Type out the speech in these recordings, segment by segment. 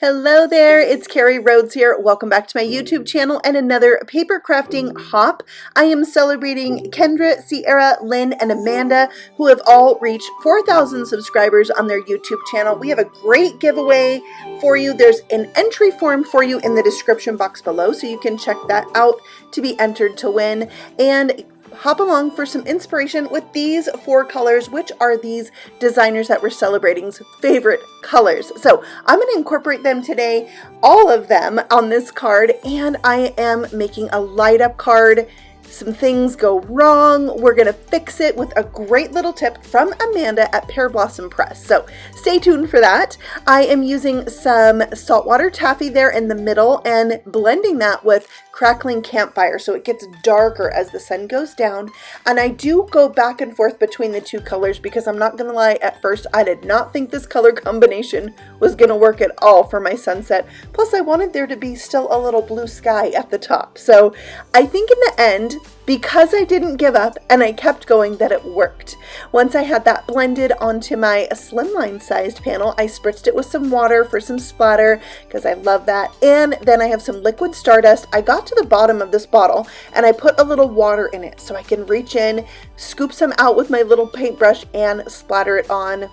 Hello there, it's Carrie Rhodes here. Welcome back to my YouTube channel and another paper crafting hop. I am celebrating Kendra, Ciara, Lynn, and Amanda, who have all reached 4,000 subscribers on their YouTube channel. We have a great giveaway for you. There's an entry form for you in the description box below, so you can check that out to be entered to win. And hop along for some inspiration with these 4 colors, which are these designers that we're celebrating's favorite colors. So I'm going to incorporate them today, all of them on this card, and I am making a light up card. Some things go wrong. We're going to fix it with a great little tip from Amanda at Pear Blossom Press. So stay tuned for that. I am using some saltwater taffy there in the middle and blending that with Crackling Campfire so it gets darker as the sun goes down. And I do go back and forth between the 2 colors because I'm not going to lie, at first I did not think this color combination was going to work at all for my sunset. Plus I wanted there to be still a little blue sky at the top. So I think in the end, because I didn't give up and I kept going, that it worked. Once I had that blended onto my slimline sized panel, I spritzed it with some water for some splatter because I love that. And then I have some liquid Stardust. I got to the bottom of this bottle and I put a little water in it so I can reach in, scoop some out with my little paintbrush and splatter it on.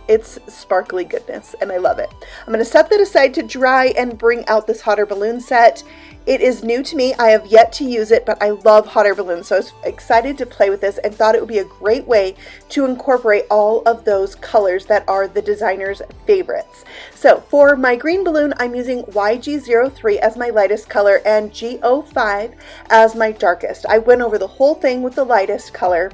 It's sparkly goodness and I love it. I'm going to set that aside to dry and bring out this hot air balloon set. It is new to me. I have yet to use it, but I love hot air balloons, so I was excited to play with this and thought it would be a great way to incorporate all of those colors that are the designer's favorites. So for my green balloon, I'm using YG03 as my lightest color and G05 as my darkest. I went over the whole thing with the lightest color,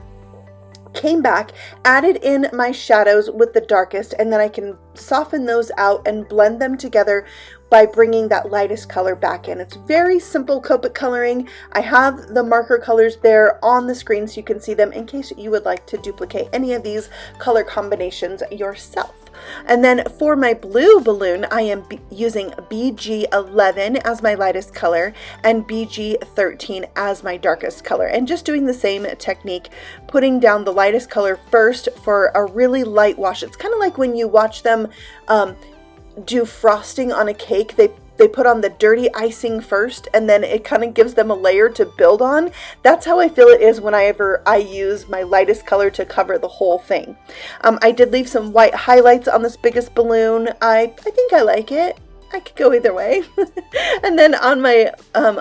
came back, added in my shadows with the darkest, and then I can soften those out and blend them together by bringing that lightest color back in. It's very simple Copic coloring. I have the marker colors there on the screen so you can see them in case you would like to duplicate any of these color combinations yourself. And then for my blue balloon, I am using BG11 as my lightest color and BG13 as my darkest color. And just doing the same technique, putting down the lightest color first for a really light wash. It's kind of like when you watch them do frosting on a cake. They put on the dirty icing first and then it kind of gives them a layer to build on. That's how I feel it is whenever I use my lightest color to cover the whole thing. I did leave some white highlights on this biggest balloon. I think I like it. I could go either way. And then on my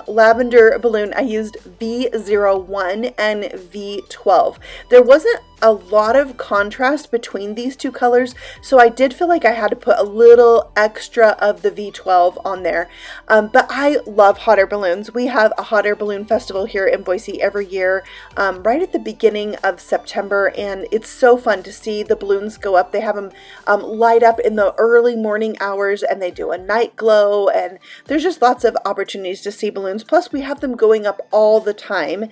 lavender balloon, I used V01 and V12. There wasn't a lot of contrast between these 2 colors, so I did feel like I had to put a little extra of the V12 on there. But I love hot air balloons. We have a hot air balloon festival here in Boise every year, right at the beginning of September, and it's so fun to see the balloons go up. They have them light up in the early morning hours, and they do a night glow, and there's just lots of opportunities to see balloons. Plus, we have them going up all the time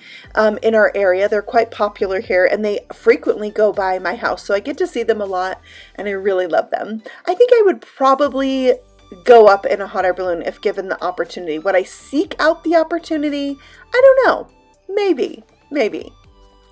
in our area. They're quite popular here, and they frequently go by my house, so I get to see them a lot and I really love them. I think I would probably go up in a hot air balloon if given the opportunity. Would I seek out the opportunity? I don't know. Maybe.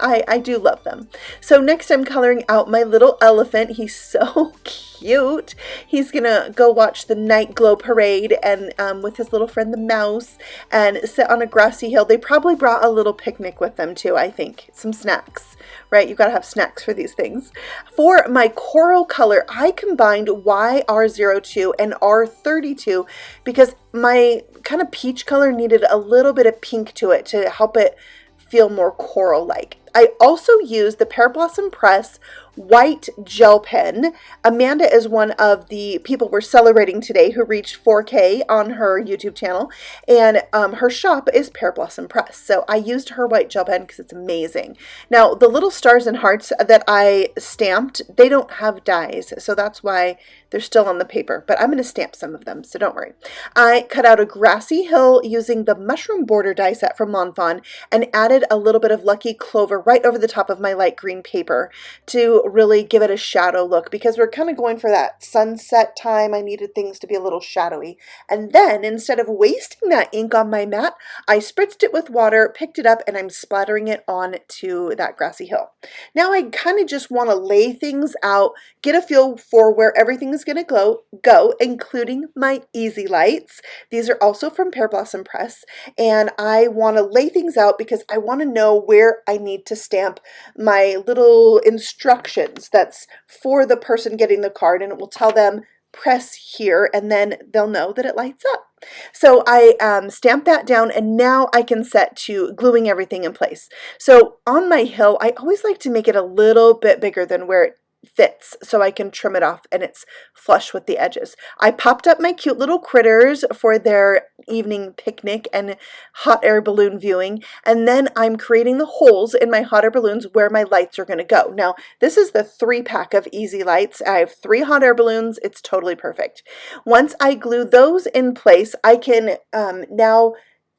I do love them. So next I'm coloring out my little elephant. He's so cute. He's gonna go watch the night glow parade and with his little friend the mouse and sit on a grassy hill. They probably brought a little picnic with them too, I think. Some snacks, right? You gotta have snacks for these things. For my coral color, I combined YR02 and R32 because my kind of peach color needed a little bit of pink to it to help it feel more coral-like. I also used the Pear Blossom Press white gel pen. Amanda is one of the people we're celebrating today who reached 4K on her YouTube channel, and her shop is Pear Blossom Press. So I used her white gel pen because it's amazing. Now, the little stars and hearts that I stamped, they don't have dies, so that's why they're still on the paper, but I'm going to stamp some of them, so don't worry. I cut out a grassy hill using the mushroom border die set from Fawn and added a little bit of Lucky Clover right over the top of my light green paper to really give it a shadow look because we're kind of going for that sunset time. I needed things to be a little shadowy. And then instead of wasting that ink on my mat, I spritzed it with water, picked it up, and I'm splattering it onto that grassy hill. Now I kind of just want to lay things out, get a feel for where everything is going to go, including my easy lights. These are also from Pear Blossom Press, and I want to lay things out because I want to know where I need to stamp my little instructions that's for the person getting the card, and it will tell them press here, and then they'll know that it lights up. So I stamped that down, and now I can set to gluing everything in place. So on my hill, I always like to make it a little bit bigger than where it fits so I can trim it off and it's flush with the edges. I popped up my cute little critters for their evening picnic and hot air balloon viewing, and then I'm creating the holes in my hot air balloons where my lights are going to go. Now this is the 3-pack of easy lights. I have 3 hot air balloons. It's totally perfect. Once I glue those in place, I can now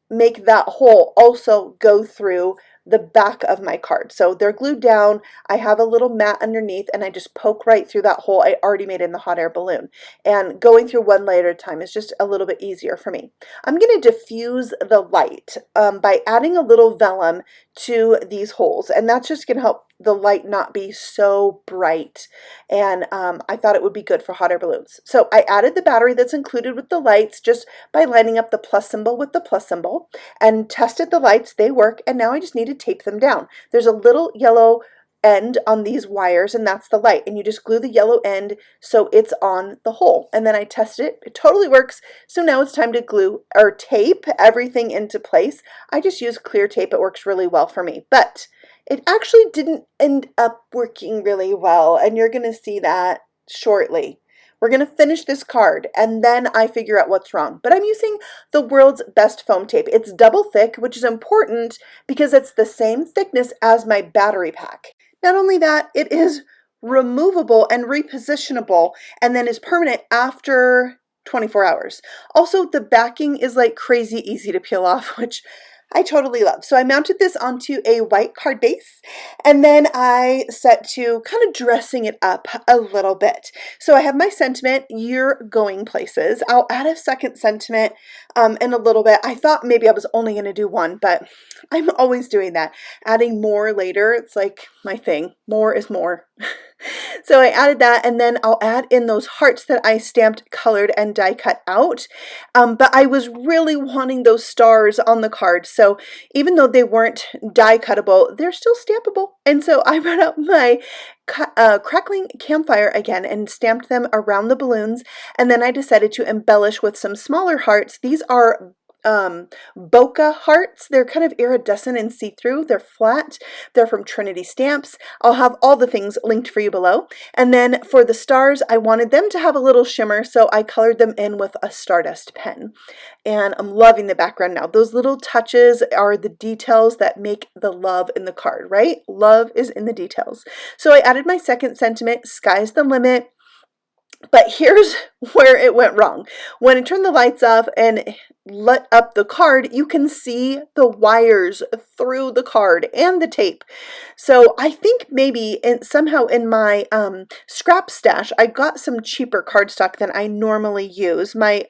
make that hole also go through the back of my card. So they're glued down. I have a little mat underneath, and I just poke right through that hole I already made in the hot air balloon. And going through one layer at a time is just a little bit easier for me. I'm going to diffuse the light by adding a little vellum to these holes, and that's just going to help the light not be so bright, and I thought it would be good for hot air balloons. So I added the battery that's included with the lights just by lining up the plus symbol with the plus symbol, and tested the lights. They work, and now I just need to tape them down. There's a little yellow end on these wires, and that's the light, and you just glue the yellow end so it's on the hole. And then I tested it. It totally works. So now it's time to glue or tape everything into place. I just use clear tape. It works really well for me, but it actually didn't end up working really well, and you're going to see that shortly. We're going to finish this card, and then I figure out what's wrong. But I'm using the world's best foam tape. It's double thick, which is important because it's the same thickness as my battery pack. Not only that, it is removable and repositionable, and then is permanent after 24 hours. Also, the backing is like crazy easy to peel off, which I totally love. So I mounted this onto a white card base, and then I set to kind of dressing it up a little bit. So I have my sentiment, "You're going places." I'll add a second sentiment in a little bit. I thought maybe I was only going to do one, but I'm always doing that. Adding more later, it's like my thing. More is more. So I added that, and then I'll add in those hearts that I stamped, colored, and die cut out. But I was really wanting those stars on the card. So even though they weren't die cuttable, they're still stampable. And so I brought out my Crackling Campfire again and stamped them around the balloons. And then I decided to embellish with some smaller hearts. These are bokeh hearts. They're kind of iridescent and see-through. They're flat. They're from Trinity Stamps. I'll have all the things linked for you below. And then for the stars, I wanted them to have a little shimmer, so I colored them in with a Stardust pen. And I'm loving the background now. Those little touches are the details that make the love in the card, right? Love is in the details. So I added my second sentiment, "Sky's the limit." But here's where it went wrong. When I turned the lights off and lit up the card, you can see the wires through the card and the tape. So I think maybe somehow in my scrap stash, I got some cheaper cardstock than I normally use. My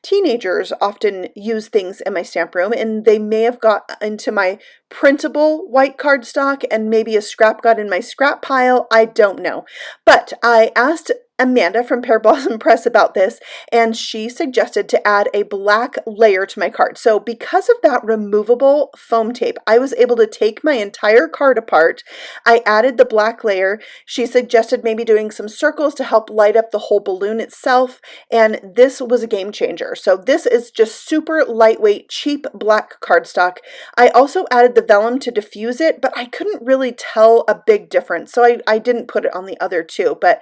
teenagers often use things in my stamp room, and they may have got into my printable white cardstock, and maybe a scrap got in my scrap pile. I don't know. But I asked Amanda from Pear Blossom Press about this, and she suggested to add a black layer to my card. So because of that removable foam tape, I was able to take my entire card apart. I added the black layer. She suggested maybe doing some circles to help light up the whole balloon itself, and this was a game changer. So this is just super lightweight, cheap black cardstock. I also added the vellum to diffuse it, but I couldn't really tell a big difference, so I didn't put it on the other two, but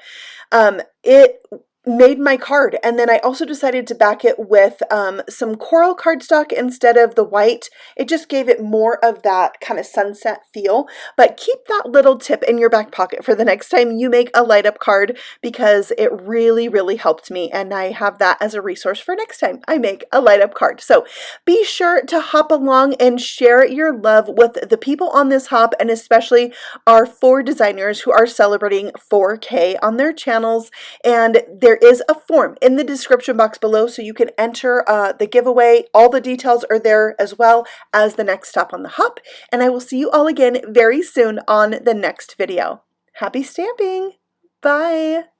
it made my card. And then I also decided to back it with some coral cardstock instead of the white. It just gave it more of that kind of sunset feel. But keep that little tip in your back pocket for the next time you make a light up card, because it really, really helped me. And I have that as a resource for next time I make a light up card. So be sure to hop along and share your love with the people on this hop, and especially our 4 designers who are celebrating 4K on their channels. And there is a form in the description box below, so you can enter the giveaway. All the details are there, as well as the next stop on the hop. And I will see you all again very soon on the next video. Happy stamping! Bye!